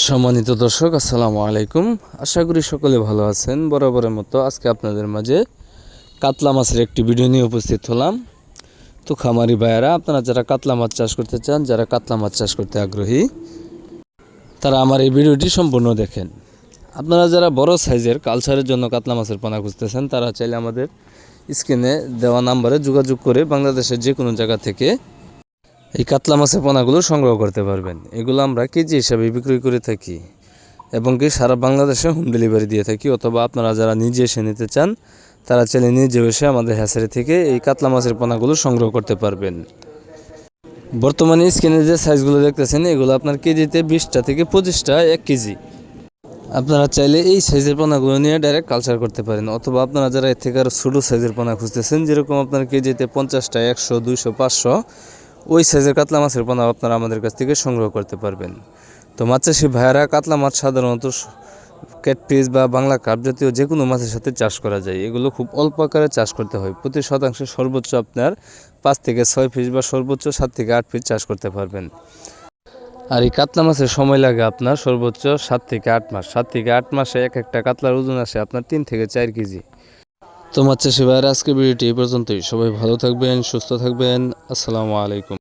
সম্মানিত দর্শক, আসসালামু আলাইকুম। আশা করি সকলে ভালো আছেন। বরাবরের মতো আজকে আপনাদের মাঝে কাতলা মাছের একটি ভিডিও নিয়ে উপস্থিত হলাম। তো খামারি ভাইয়েরা, আপনারা যারা কাতলা মাছ চাষ করতে চান, যারা কাতলা মাছ চাষ করতে আগ্রহী, তারা আমার এই ভিডিওটি সম্পূর্ণ দেখেন। আপনারা যারা বড় সাইজের কালচারের জন্য কাতলা মাছের পোনা খুঁজতেছেন, তারা চাইলে আমাদের স্ক্রিনে দেওয়া নাম্বারে যোগাযোগ করে বাংলাদেশের যে কোনো জায়গা থেকে এই কাতলা মাছের পোনাগুলো সংগ্রহ করতে পারবেন। এগুলো আমরা কেজি হিসাবে বিক্রি করে থাকি এবং কি সারা বাংলাদেশে হোম ডেলিভারি দিয়ে থাকি। অথবা আপনারা যারা নিজে এসে নিতে চান, তারা চাইলে নিজে এসে আমাদের হ্যাচারি থেকে এই কাতলা মাছের পোনাগুলো সংগ্রহ করতে পারবেন। বর্তমানে স্ক্রিনে যে সাইজগুলো দেখতেছেন, এগুলো আপনার কেজিতে 20টা থেকে 25টা 1 কেজি। আপনারা চাইলে এই সাইজের পোনাগুলো নিয়ে ডাইরেক্ট কালচার করতে পারেন। অথবা আপনারা যারা এর থেকে আরও ছোটো সাইজের পোনা খুঁজতেছেন, যেরকম আপনার কেজিতে 50টা, 100, 200, 500, ওই সাইজের কাতলা মাছের পোনা আপনারা আমাদের কাছ থেকে সংগ্রহ করতে পারবেন। তো মাছ চাষি ভাইয়েরা, কাতলা মাছ সাধারণত ক্যাটফিশ বা বাংলা কার্প জাতীয় যে কোনো মাছের সাথে চাষ করা যায়। এগুলো খুব অল্প আকারে চাষ করতে হয়। প্রতি শতাংশে সর্বোচ্চ আপনার 5 থেকে 6 পিস বা সর্বোচ্চ 7 থেকে 8 পিস চাষ করতে পারবেন। আর এই কাতলা মাছের সময় লাগে আপনার সর্বোচ্চ 7 থেকে 8 মাস। 7 থেকে 8 মাসে এক একটা কাতলার ওজন আসে আপনার 3 থেকে 4 কেজি। তো মাছ চাষি ভাইয়েরা, আজকের ভিডিওটি এই পর্যন্তই। সবাই ভালো থাকবেন, সুস্থ থাকবেন। আসসালামু আলাইকুম।